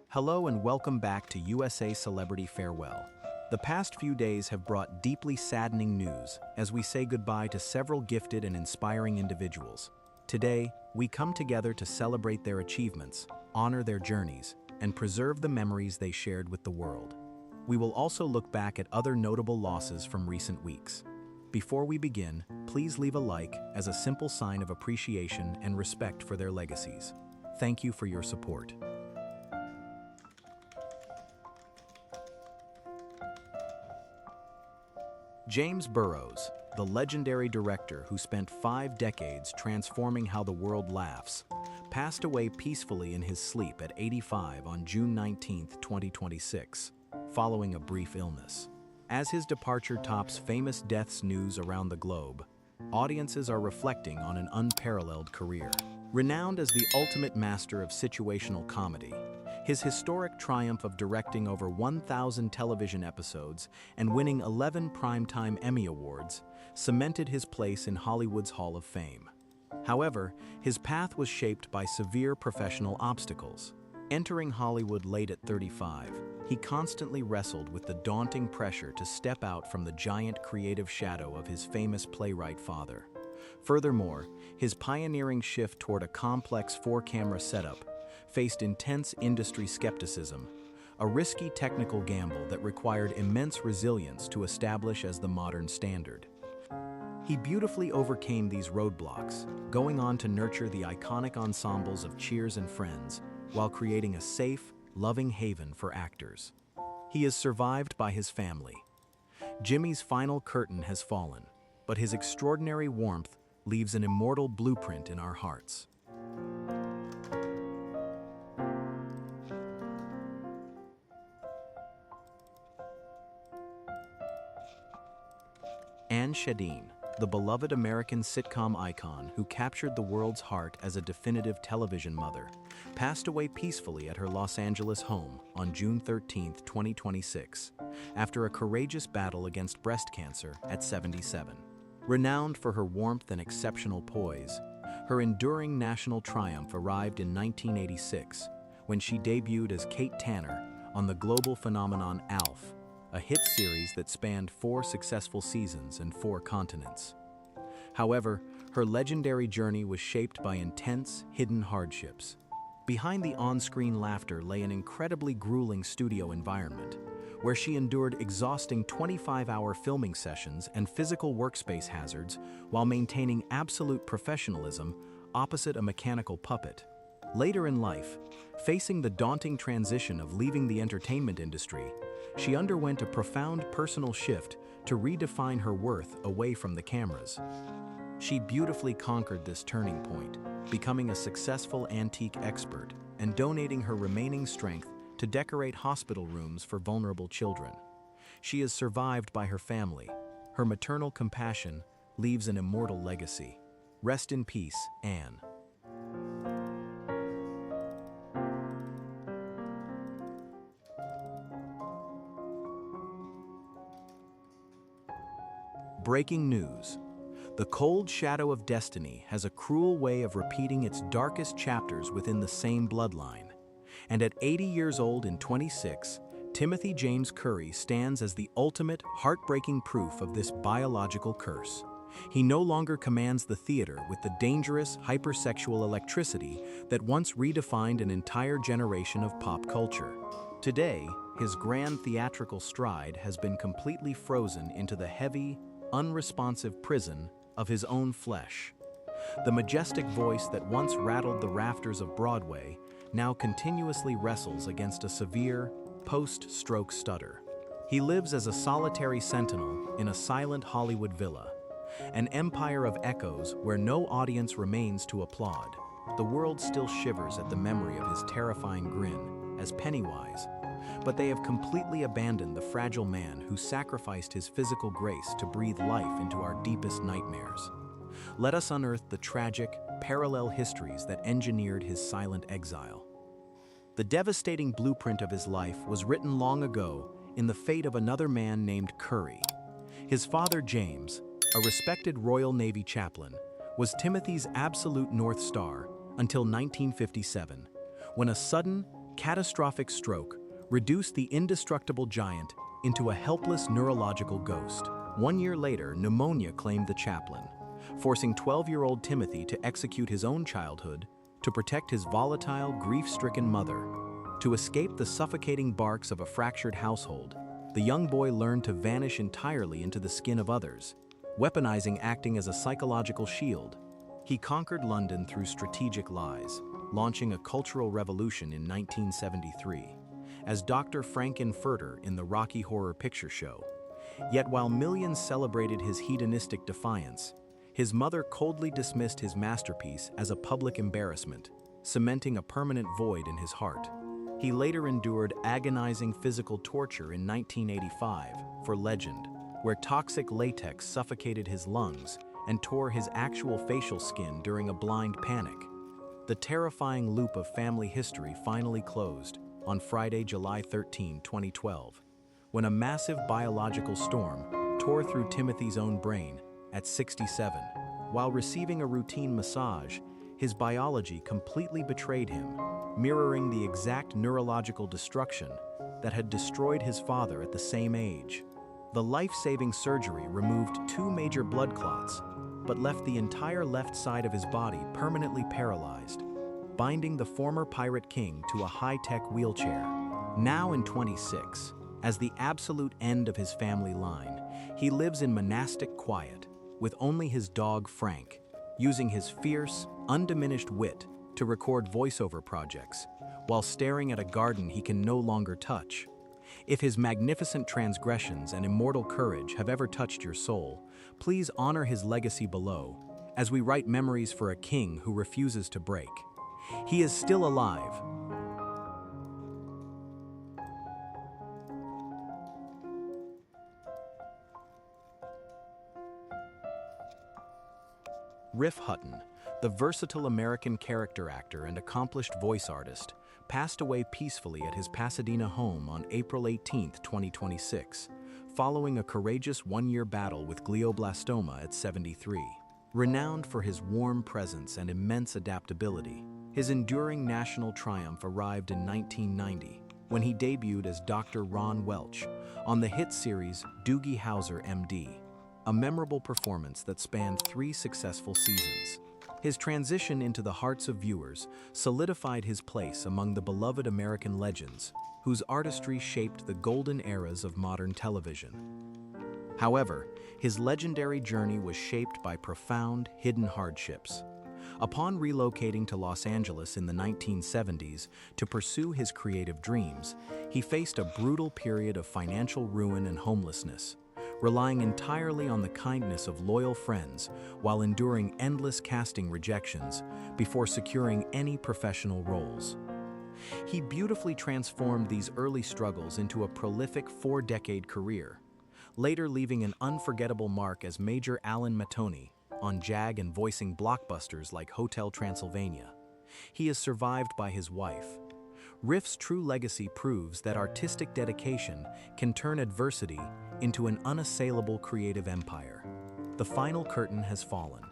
Hello and welcome back to USA Celebrity Farewell. The past few days have brought deeply saddening news as we say goodbye to several gifted and inspiring individuals. Today, we come together to celebrate their achievements, honor their journeys, and preserve the memories they shared with the world. We will also look back at other notable losses from recent weeks. Before we begin, please leave a like as a simple sign of appreciation and respect for their legacies. Thank you for your support. James Burrows, the legendary director who spent 5 decades transforming how the world laughs, passed away peacefully in his sleep at 85 on June 19, 2026, following a brief illness. As his departure tops famous deaths news around the globe, audiences are reflecting on an unparalleled career. Renowned as the ultimate master of situational comedy, his historic triumph of directing over 1,000 television episodes and winning 11 Primetime Emmy Awards cemented his place in Hollywood's Hall of Fame. However, his path was shaped by severe professional obstacles. Entering Hollywood late at 35, he constantly wrestled with the daunting pressure to step out from the giant creative shadow of his famous playwright father. Furthermore, his pioneering shift toward a complex 4-camera setup faced intense industry skepticism, a risky technical gamble that required immense resilience to establish as the modern standard. He beautifully overcame these roadblocks, going on to nurture the iconic ensembles of Cheers and Friends, while creating a safe, loving haven for actors. He is survived by his family. Jimmy's final curtain has fallen, but his extraordinary warmth leaves an immortal blueprint in our hearts. Schedeen, the beloved American sitcom icon who captured the world's heart as a definitive television mother, passed away peacefully at her Los Angeles home on June 13, 2026, after a courageous battle against breast cancer at 77. Renowned for her warmth and exceptional poise, her enduring national triumph arrived in 1986 when she debuted as Kate Tanner on the global phenomenon ALF, a hit series that spanned 4 successful seasons and 4 continents. However, her legendary journey was shaped by intense, hidden hardships. Behind the on-screen laughter lay an incredibly grueling studio environment, where she endured exhausting 25-hour filming sessions and physical workspace hazards while maintaining absolute professionalism opposite a mechanical puppet. Later in life, facing the daunting transition of leaving the entertainment industry, she underwent a profound personal shift to redefine her worth away from the cameras. She beautifully conquered this turning point, becoming a successful antique expert and donating her remaining strength to decorate hospital rooms for vulnerable children. She is survived by her family. Her maternal compassion leaves an immortal legacy. Rest in peace, Anne. Breaking news. The cold shadow of destiny has a cruel way of repeating its darkest chapters within the same bloodline. And at 80 years old in 26, Timothy James Curry stands as the ultimate, heartbreaking proof of this biological curse. He no longer commands the theater with the dangerous, hypersexual electricity that once redefined an entire generation of pop culture. Today, his grand theatrical stride has been completely frozen into the heavy, unresponsive prison of his own flesh. The majestic voice that once rattled the rafters of Broadway now continuously wrestles against a severe, post-stroke stutter. He lives as a solitary sentinel in a silent Hollywood villa, an empire of echoes where no audience remains to applaud. The world still shivers at the memory of his terrifying grin as Pennywise, but they have completely abandoned the fragile man who sacrificed his physical grace to breathe life into our deepest nightmares. Let us unearth the tragic, parallel histories that engineered his silent exile. The devastating blueprint of his life was written long ago in the fate of another man named Curry. His father, James, a respected Royal Navy chaplain, was Timothy's absolute North Star until 1957, when a sudden, catastrophic stroke reduced the indestructible giant into a helpless neurological ghost. 1 year later, pneumonia claimed the chaplain, forcing 12-year-old Timothy to execute his own childhood to protect his volatile, grief-stricken mother. To escape the suffocating barks of a fractured household, the young boy learned to vanish entirely into the skin of others, weaponizing acting as a psychological shield. He conquered London through strategic lies, launching a cultural revolution in 1973, as Dr. Frankenfurter in the Rocky Horror Picture Show. Yet while millions celebrated his hedonistic defiance, his mother coldly dismissed his masterpiece as a public embarrassment, cementing a permanent void in his heart. He later endured agonizing physical torture in 1985 for Legend, where toxic latex suffocated his lungs and tore his actual facial skin during a blind panic. The terrifying loop of family history finally closed on Friday, July 13, 2012, when a massive biological storm tore through Timothy's own brain at 67. While receiving a routine massage, his biology completely betrayed him, mirroring the exact neurological destruction that had destroyed his father at the same age. The life-saving surgery removed 2 major blood clots, but left the entire left side of his body permanently paralyzed, binding the former Pirate King to a high-tech wheelchair. Now in 26, as the absolute end of his family line, he lives in monastic quiet, with only his dog Frank, using his fierce, undiminished wit to record voiceover projects, while staring at a garden he can no longer touch. If his magnificent transgressions and immortal courage have ever touched your soul, please honor his legacy below, as we write memories for a king who refuses to break. He is still alive. Rif Hutton, the versatile American character actor and accomplished voice artist, passed away peacefully at his Pasadena home on April 18, 2026, following a courageous 1-year battle with glioblastoma at 73. Renowned for his warm presence and immense adaptability, his enduring national triumph arrived in 1990, when he debuted as Dr. Ron Welch on the hit series Doogie Howser, MD, a memorable performance that spanned 3 successful seasons. His transition into the hearts of viewers solidified his place among the beloved American legends, whose artistry shaped the golden eras of modern television. However, his legendary journey was shaped by profound, hidden hardships. Upon relocating to Los Angeles in the 1970s to pursue his creative dreams, he faced a brutal period of financial ruin and homelessness, relying entirely on the kindness of loyal friends while enduring endless casting rejections before securing any professional roles. He beautifully transformed these early struggles into a prolific 4-decade career, later leaving an unforgettable mark as Major Alan Matoni on JAG and voicing blockbusters like Hotel Transylvania. He is survived by his wife. Rif's true legacy proves that artistic dedication can turn adversity into an unassailable creative empire. The final curtain has fallen,